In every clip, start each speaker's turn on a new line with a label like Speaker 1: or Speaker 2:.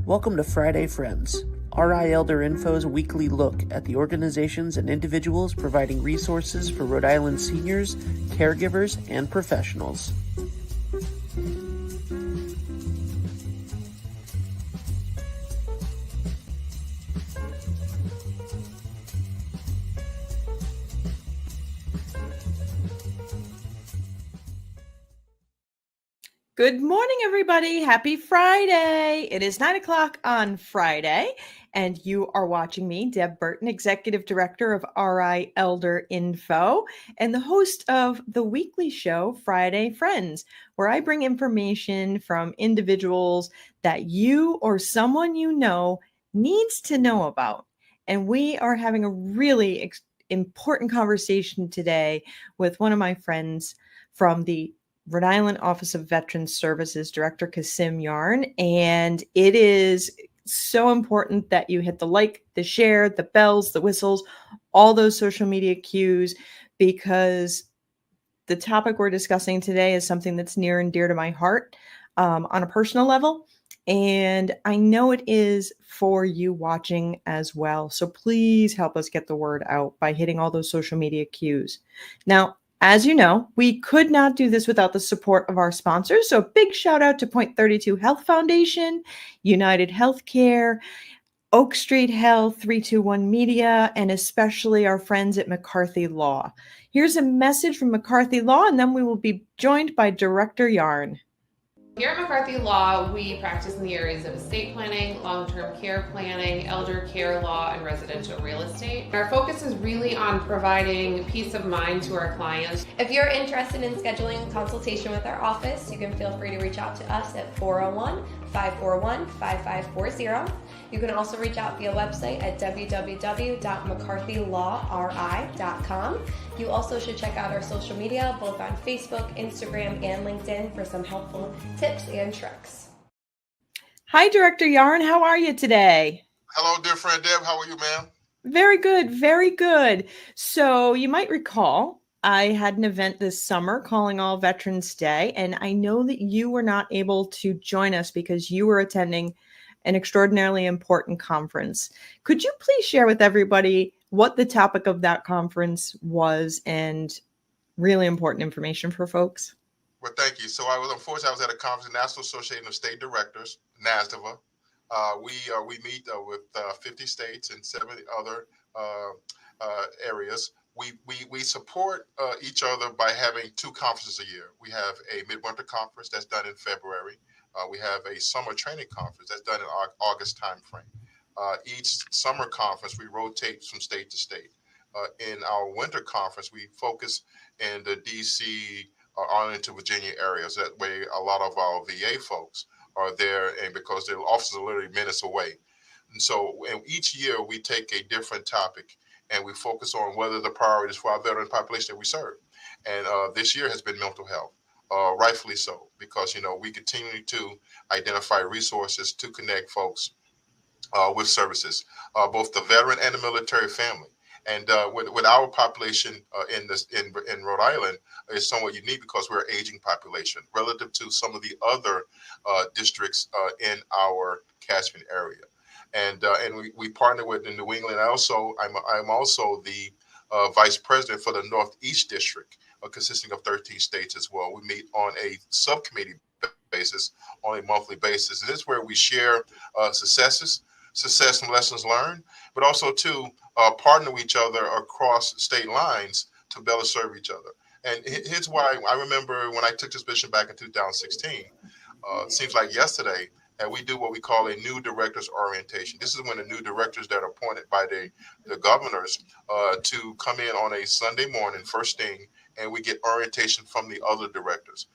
Speaker 1: Welcome to Friday Friends, RI Elder Info's weekly look at the organizations and individuals providing resources for Rhode Island seniors, caregivers, and professionals.
Speaker 2: Good morning, everybody. Happy Friday. It is 9 o'clock on Friday, and you are watching me, Deb Burton, Executive Director of RI Elder Info, and the host of the weekly show, Friday Friends, where I bring information from individuals that you or someone you know needs to know about. And we are having a really important conversation today with one of my friends from the Rhode Island Office of Veterans Services, Director Kasim Yarn. And it is so important that you hit the like, the share, the bells, the whistles, all those social media cues, because the topic we're discussing today is something that's near and dear to my heart on a personal level. And I know it is for you watching as well. So please help us get the word out by hitting all those social media cues. Now, as you know, we could not do this without the support of our sponsors. So a big shout out to Point 32 Health Foundation, United Healthcare, Oak Street Health, 321 Media, and especially our friends at McCarthy Law. Here's a message from McCarthy Law, and then we will be joined by Director Yarn.
Speaker 3: Here at McCarthy Law, we practice in the areas of estate planning, long-term care planning, elder care law, and residential real estate. Our focus is really on providing peace of mind to our clients.
Speaker 4: If you're interested in scheduling a consultation with our office, you can feel free to reach out to us at 401-541-5540. You can also reach out via website at www.mccarthylawri.com. You also should check out our social media, both on Facebook, Instagram, and LinkedIn for some helpful tips and tricks.
Speaker 2: Hi, Director Yarn. How are you today?
Speaker 5: Hello, dear friend Deb. How are you, ma'am?
Speaker 2: Very good. Very good. So you might recall I had an event this summer calling All Veterans Day, and I know that you were not able to join us because you were attending an extraordinarily important conference. Could you please share with everybody what the topic of that conference was and really important information for folks?
Speaker 5: Well, thank you. So I was at a conference, the National Association of State Directors, NASDAVA. We meet with 50 states and 70 other areas. We support each other by having two conferences a year. We have a midwinter conference that's done in February. We have a summer training conference that's done in August timeframe. Each summer conference, we rotate from state to state. In our winter conference, we focus in the DC Arlington, Virginia area. So that way, a lot of our VA folks are there, and because their offices are literally minutes away. And so, each year we take a different topic and we focus on whether the priorities for our veteran population that we serve. And this year has been mental health. Rightfully so, because we continue to identify resources to connect folks with services, both the veteran and the military family. And with our population in Rhode Island is somewhat unique because we're an aging population relative to some of the other districts in our catchment area. And we partner with the New England. I'm also the vice president for the Northeast District, consisting of 13 states as well. We meet on a subcommittee basis on a monthly basis. And this is where we share success and lessons learned, but also to partner with each other across state lines to better serve each other. And here's why I remember when I took this position back in 2016, it seems like yesterday, and we do what we call a new directors orientation. This is when the new directors that are appointed by the governors to come in on a Sunday morning, first thing, and we get orientation from the other directors.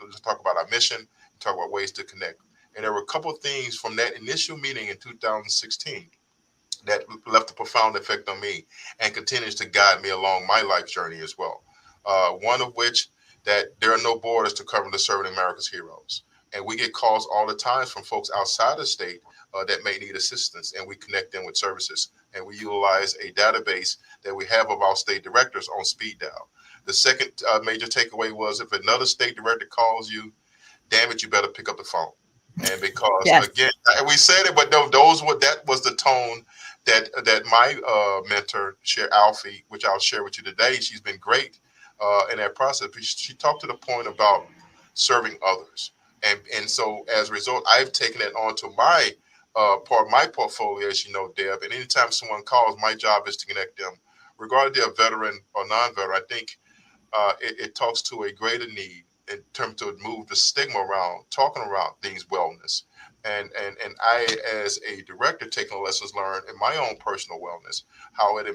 Speaker 5: Let's talk about our mission, talk about ways to connect. And there were a couple of things from that initial meeting in 2016 that left a profound effect on me and continues to guide me along my life journey as well. One of which, that there are no borders to cover the serving America's heroes. And we get calls all the time from folks outside the state that may need assistance, and we connect them with services. And we utilize a database that we have of our state directors on speed dial. The second major takeaway was if another state director calls you, damn it, you better pick up the phone. And because
Speaker 2: Yes.
Speaker 5: again, we said it, but no, that was the tone that my mentor, Alfie, which I'll share with you today. She's been great in that process. She talked to the point about serving others, and so as a result, I've taken it onto my part of my portfolio, as you know, Deb. And anytime someone calls, my job is to connect them, regardless they're a veteran or non-veteran. I think it talks to a greater need in terms to move the stigma around talking around things wellness, and I as a director taking lessons learned in my own personal wellness, how it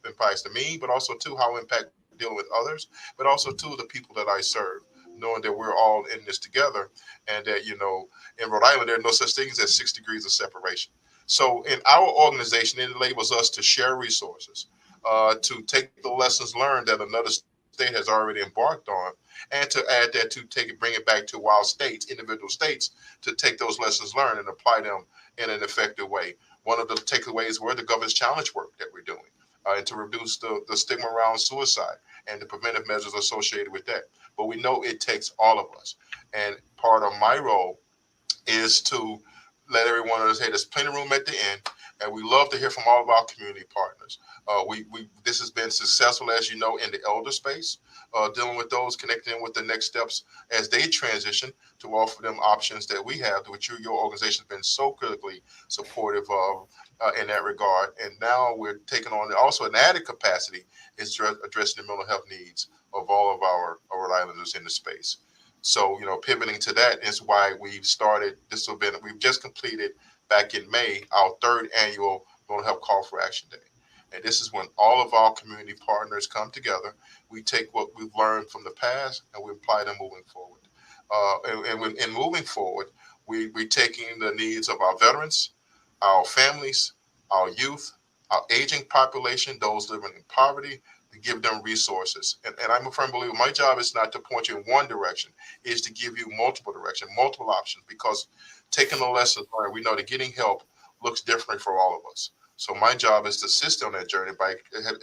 Speaker 5: impacts to me, but also too how it impact dealing with others, but also to the people that I serve, knowing that we're all in this together, and that in Rhode Island there are no such things as 6 degrees of separation. So in our organization, it enables us to share resources, to take the lessons learned that another state has already embarked on, and to add that to take it, bring it back to wild states, individual states, to take those lessons learned and apply them in an effective way. One of the takeaways were the governance challenge work that we're doing, and to reduce the stigma around suicide and the preventive measures associated with that. But we know it takes all of us. And part of my role is to let everyone understand hey, there's plenty of room at the end, and we love to hear from all of our community partners. We this has been successful, as you know, in the elder space, dealing with those, connecting with the next steps as they transition to offer them options that we have, which your organization has been so critically supportive of in that regard. And now we're taking on also an added capacity is addressing the mental health needs of all of our Rhode Islanders in the space. So, pivoting to that is why we've started. We've just completed back in May our third annual Mental Health Call for Action Day. And this is when all of our community partners come together. We take what we've learned from the past and we apply them moving forward. In moving forward, we're taking the needs of our veterans, our families, our youth, our aging population, those living in poverty, to give them resources. And I'm a firm believer my job is not to point you in one direction, is to give you multiple directions, multiple options, because taking the lessons learned, we know that getting help looks different for all of us. So my job is to assist on that journey by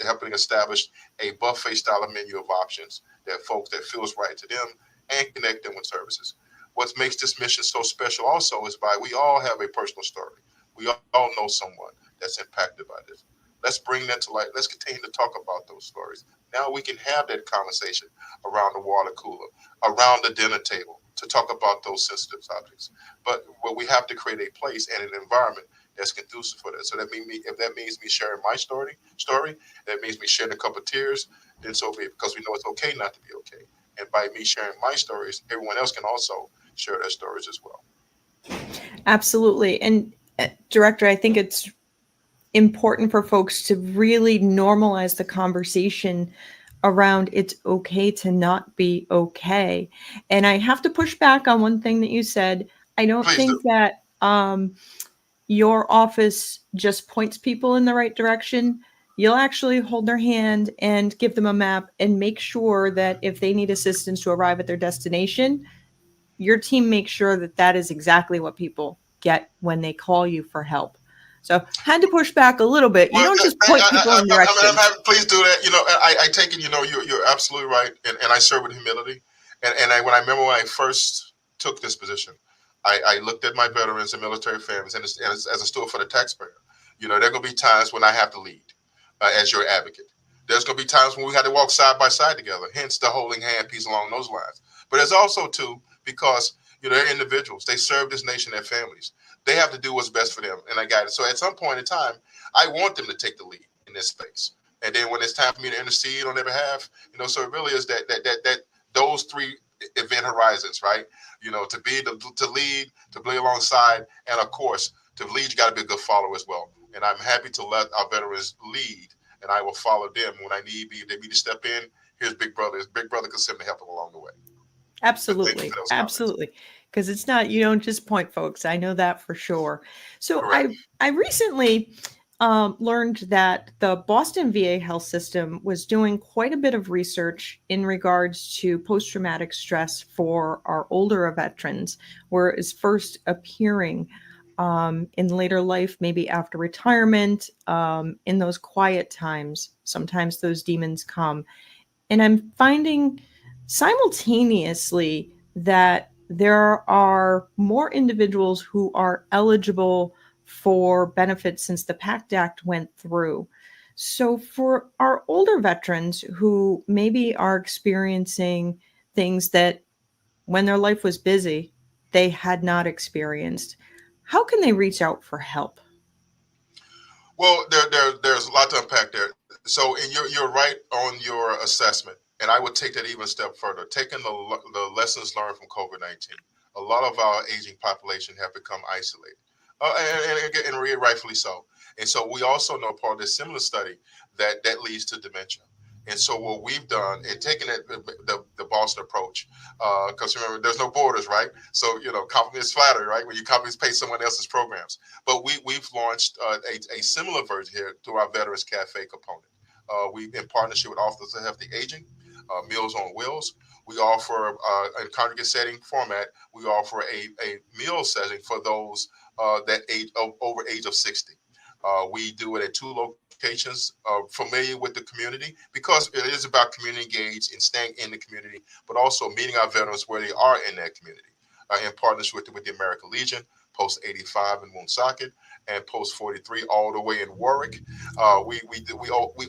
Speaker 5: helping establish a buffet style menu of options that folks that feels right to them and connect them with services. What makes this mission so special also is by we all have a personal story. We all know someone that's impacted by this. Let's bring that to light. Let's continue to talk about those stories. Now we can have that conversation around the water cooler, around the dinner table to talk about those sensitive subjects. But we have to create a place and an environment that's conducive for that. So that means if that means me sharing my story, that means me sharing a couple of tears, then so be it, because we know it's okay not to be okay. And by me sharing my stories, everyone else can also share their stories as well.
Speaker 2: Absolutely. And Director, I think it's important for folks to really normalize the conversation around it's okay to not be okay. And I have to push back on one thing that you said. I don't
Speaker 5: Please
Speaker 2: think
Speaker 5: do.
Speaker 2: that your office just points people in the right direction. You'll actually hold their hand and give them a map and make sure that if they need assistance to arrive at their destination, your team makes sure that that is exactly what people get when they call you for help. So had to push back a little bit. You
Speaker 5: Well,
Speaker 2: don't just point people in
Speaker 5: I'm
Speaker 2: directions.
Speaker 5: happy. Please do that. I take it. You're absolutely right, and I serve with humility. When I remember when I first took this position, I looked at my veterans and military families, and as a steward for the taxpayer. There are going to be times when I have to lead as your advocate. There's going to be times when we had to walk side by side together. Hence the holding hand piece along those lines. But there's also too because they're individuals. They serve this nation, their families. They have to do what's best for them, and I got it. So at some point in time, I want them to take the lead in this space. And then when it's time for me to intercede on their behalf, so it really is that those three event horizons, right? To lead, to play alongside, and of course, to lead, you got to be a good follower as well. And I'm happy to let our veterans lead, and I will follow them when I need be. If they need to step in, here's Big Brother. Big Brother Kasim to help them along the way. But thank you
Speaker 2: Absolutely.
Speaker 5: for those comments.
Speaker 2: Absolutely. Because it's not, you don't just point folks. I know that for sure. So
Speaker 5: Correct.
Speaker 2: I recently learned that the Boston VA health system was doing quite a bit of research in regards to post-traumatic stress for our older veterans, where it is first appearing in later life, maybe after retirement, in those quiet times. Sometimes those demons come. And I'm finding simultaneously that there are more individuals who are eligible for benefits since the PACT Act went through. So, for our older veterans who maybe are experiencing things that when their life was busy, they had not experienced, how can they reach out for help?
Speaker 5: Well, there's a lot to unpack there. So, and you're right on your assessment, and I would take that even a step further. Taking the lessons learned from COVID-19, a lot of our aging population have become isolated, and rightfully so. And so, we also know part of this similar study that leads to dementia. And so, what we've done in taking the Boston approach, because remember, there's no borders, right? So, companies flatter, right? When you companies pay someone else's programs. But we've launched a similar version here through our Veterans Cafe component. We, in partnership with Office of Healthy Aging, Meals on Wheels, we offer in congregate setting format. We offer a meal setting for those that age over age of 60. We do it at two locations, familiar with the community, because it is about community engaged and staying in the community, but also meeting our veterans where they are in that community. In partnership with the American Legion, Post 85 in Woonsocket, and Post 43 all the way in Warwick. We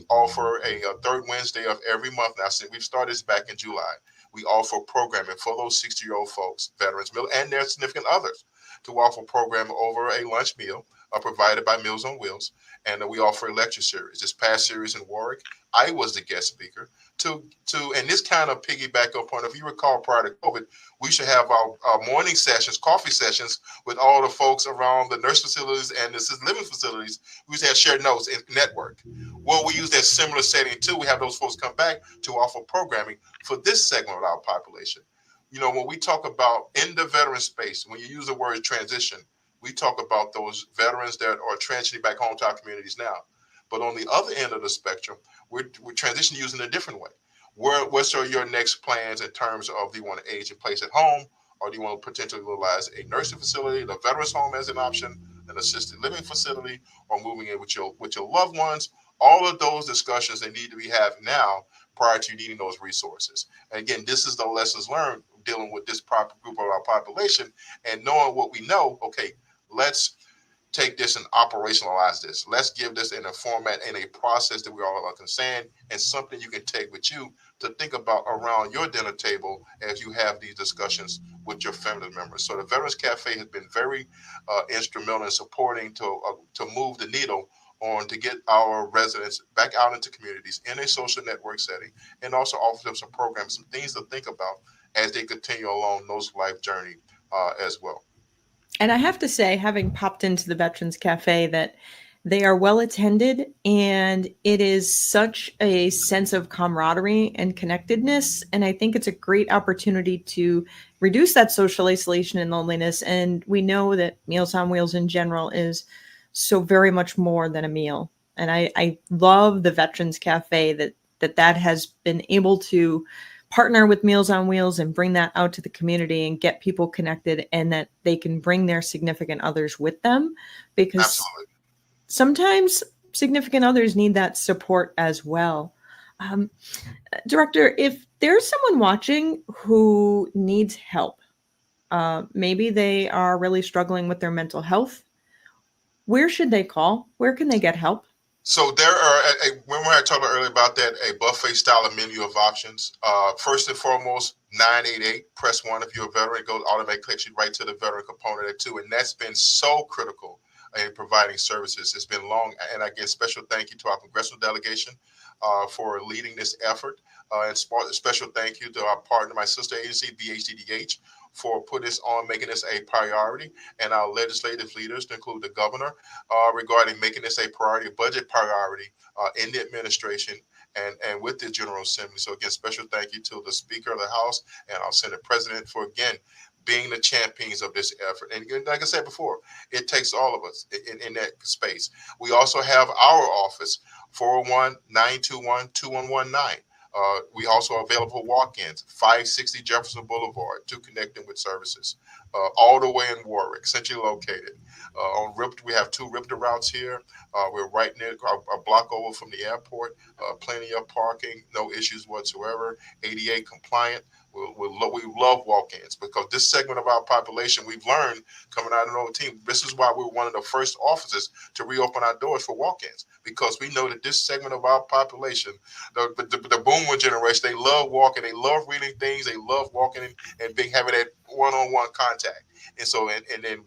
Speaker 5: offer a third Wednesday of every month now. Since we've started this back in July, we offer programming for those 60-year-old folks, veterans, and their significant others, to offer programming over a lunch meal provided by Meals on Wheels, and we offer a lecture series. This past series in Warwick, I was the guest speaker. And this kind of piggyback upon, if you recall, prior to COVID, we should have our morning sessions, coffee sessions with all the folks around the nurse facilities and the assisted living facilities. We used to have shared notes and network. Well, we use that similar setting too. We have those folks come back to offer programming for this segment of our population. When we talk about in the veteran space, when you use the word transition, we talk about those veterans that are transitioning back home to our communities now. But on the other end of the spectrum, we're transitioning using a different way. What's your next plans in terms of, do you want to age in place at home, or do you want to potentially utilize a nursing facility, the veterans home as an option, an assisted living facility, or moving in with your loved ones? All of those discussions they need to be having now prior to needing those resources. And again, this is the lessons learned dealing with this proper group of our population and knowing what we know. Okay, let's take this and operationalize this. Let's give this in a format and a process that we all understand, and something you can take with you to think about around your dinner table as you have these discussions with your family members. So the Veterans Cafe has been very instrumental in supporting to move the needle on to get our residents back out into communities in a social network setting, and also offer them some programs, some things to think about as they continue along those life journey as well.
Speaker 2: And I have to say, having popped into the Veterans Cafe, that they are well attended and it is such a sense of camaraderie and connectedness. And I think it's a great opportunity to reduce that social isolation and loneliness. And we know that Meals on Wheels in general is so very much more than a meal. And I love the Veterans Cafe that has been able to partner with Meals on Wheels and bring that out to the community and get people connected, and that they can bring their significant others with them, because
Speaker 5: Absolutely.
Speaker 2: sometimes significant others need that support as well. Um, Director, if there's someone watching who needs help, maybe they are really struggling with their mental health, where should they call? Where can they get help?
Speaker 5: So there are, when I talked earlier about that, a buffet style of menu of options. First and foremost, 988, press one if you're a veteran, go automatically clicks you right to the veteran component there too. And that's been so critical in providing services. It's been long, and I give special thank you to our congressional delegation for leading this effort. And special thank you to our partner, my sister agency, BHDDH, for putting this on, making this a priority, and our legislative leaders, to include the governor, regarding making this a priority, budget priority in the administration and with the General Assembly. So again, special thank you to the Speaker of the House and our Senate President for, again, being the champions of this effort. And again, like I said before, it takes all of us in that space. We also have our office, 401-921-2119. We also are available for walk-ins, 560 Jefferson Boulevard, to connect them with services, all the way in Warwick, centrally located. On Ripped, we have two Ripped routes here. We're right near a block over from the airport, plenty of parking, no issues whatsoever, ADA compliant. We love walk-ins because this segment of our population, we've learned coming out of the old team, this is why we were one of the first offices to reopen our doors for walk-ins, because we know that this segment of our population, the boomer generation, they love walking, they love reading things, they love walking and being having that one-on-one contact. And so, and then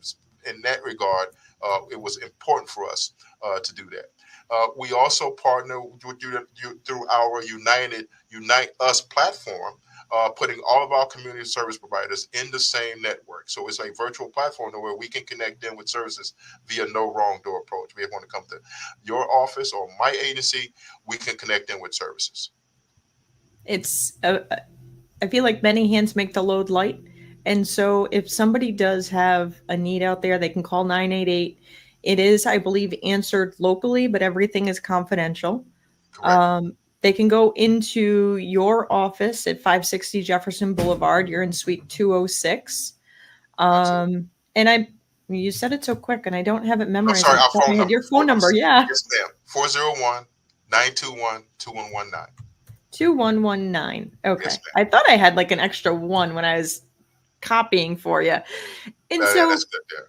Speaker 5: in that regard, it was important for us to do that. We also partner with you through our Unite Us platform, putting all of our community service providers in the same network. So it's a virtual platform where we can connect them with services via no wrong door approach. We want to come to your office or my agency, we can connect them with services.
Speaker 2: It's I feel like many hands make the load light. And so if somebody does have a need out there, they can call 988. It is, I believe, answered locally, but everything is confidential. They can go into your office at 560 Jefferson Boulevard. You're in Suite 206. And you said it so quick, and I don't have it memorized.
Speaker 5: Sorry, our phone number.
Speaker 2: Your phone number, yeah.
Speaker 5: Yes, ma'am. 401-921-2119.
Speaker 2: 2119. Okay.
Speaker 5: Yes,
Speaker 2: I thought I had like an extra one when I was copying for you. And so
Speaker 5: that's good there.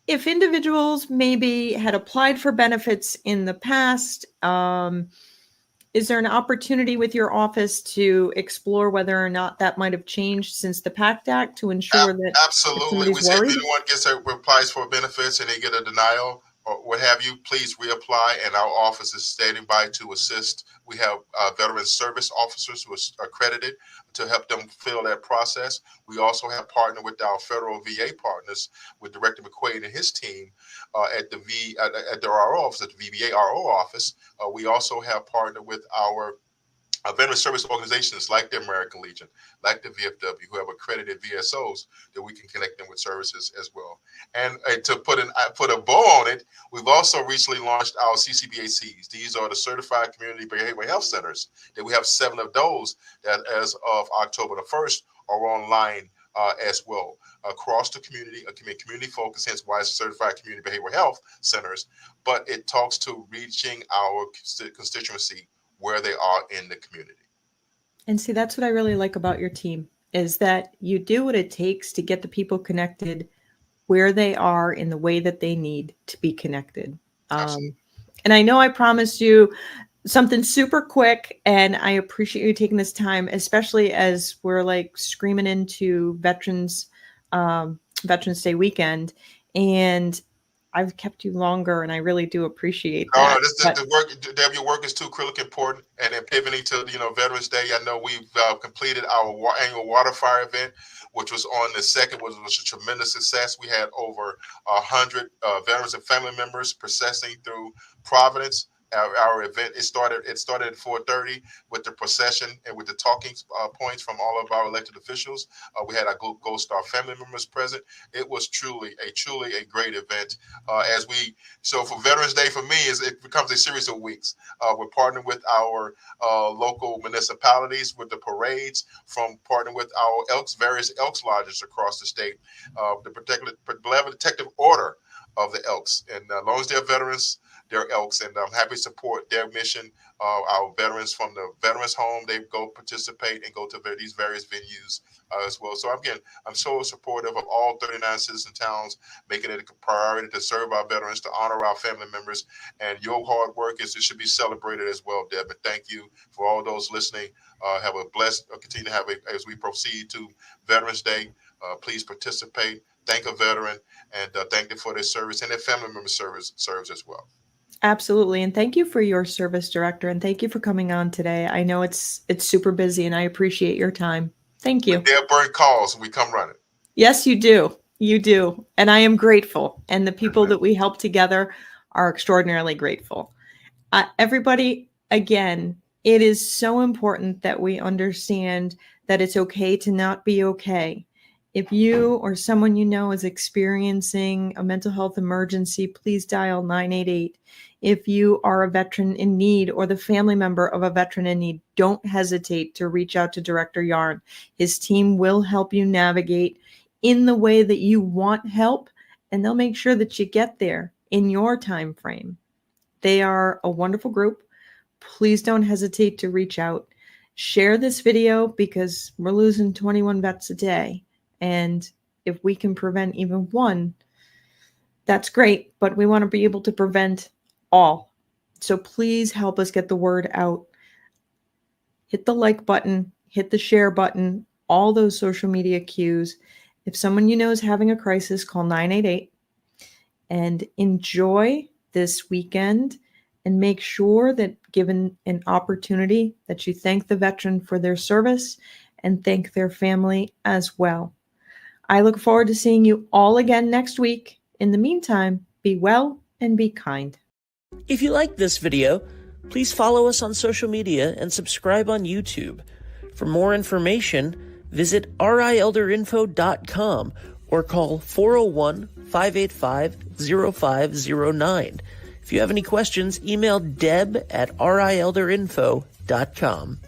Speaker 2: If individuals maybe had applied for benefits in the past, is there an opportunity with your office to explore whether or not that might have changed since the PACT Act to ensure that
Speaker 5: absolutely, we say if anyone applies for benefits and they get a denial or what have you, please reapply, and our office is standing by to assist. We have veteran service officers who are accredited to help them fill that process. We also have partnered with our federal VA partners, with Director McQuaid and his team at the RO office, at the VBA RO office. We also have partnered with our veteran service organizations like the American Legion, like the VFW, who have accredited VSOs, that we can connect them with services as well. And to put a bow on it, we've also recently launched our CCBACs. These are the Certified Community Behavioral Health Centers. That we have 7 of those that, as of October the 1st, are online as well across the community. Community focus, hence why it's Certified Community Behavioral Health Centers. But it talks to reaching our constituency where they are in the community.
Speaker 2: And see, that's what I really like about your team, is that you do what it takes to get the people connected where they are in the way that they need to be connected. And I know I promised you something super quick, and I appreciate you taking this time, especially as we're like screaming into Veterans Day weekend. And I've kept you longer, and I really do appreciate that.
Speaker 5: The work, Deb, your work is too critically important. And then pivoting to Veterans Day, I know we've completed our annual water fire event, which was on the 2nd, was a tremendous success. We had over 100 veterans and family members processing through Providence. Our event, it started at 4:30 with the procession and with the talking points from all of our elected officials. We had our Gold Star family members present. It was truly a great event. So for Veterans Day, for me, it becomes a series of weeks. We're partnering with our local municipalities with the parades, from partnering with our various Elks lodges across the state, the protective order of the Elks, and as long as they're veterans, they're Elks, and I'm happy to support their mission. Our veterans from the Veterans Home, they go participate and go to these various venues as well. So again, I'm so supportive of all 39 citizen towns, making it a priority to serve our veterans, to honor our family members, and your hard work it should be celebrated as well, Deb. And thank you for all those listening. Have a blessed, continue to have as we proceed to Veterans Day. Please participate. Thank a veteran, and thank them for their service, and their family member serves as well.
Speaker 2: Absolutely. And thank you for your service, Director. And thank you for coming on today. I know it's super busy, and I appreciate your time. Thank you.
Speaker 5: Deb Burn calls, we come running.
Speaker 2: Yes, you do. You do. And I am grateful. And the people that we help together are extraordinarily grateful. Everybody, again, it is so important that we understand that it's okay to not be okay. If you or someone you know is experiencing a mental health emergency, please dial 988. If you are a veteran in need or the family member of a veteran in need, don't hesitate to reach out to Director Yarn. His team will help you navigate in the way that you want help, and they'll make sure that you get there in your time frame. They are a wonderful group. Please don't hesitate to reach out. Share this video because we're losing 21 vets a day. And if we can prevent even one, that's great, but we want to be able to prevent all. So please help us get the word out. Hit the like button, hit the share button, all those social media cues. If someone you know is having a crisis, call 988 and enjoy this weekend, and make sure that given an opportunity that you thank the veteran for their service and thank their family as well. I look forward to seeing you all again next week. In the meantime, be well and be kind.
Speaker 1: If you like this video, please follow us on social media and subscribe on YouTube. For more information, visit rielderinfo.com or call 401-585-0509. If you have any questions, email deb@rielderinfo.com.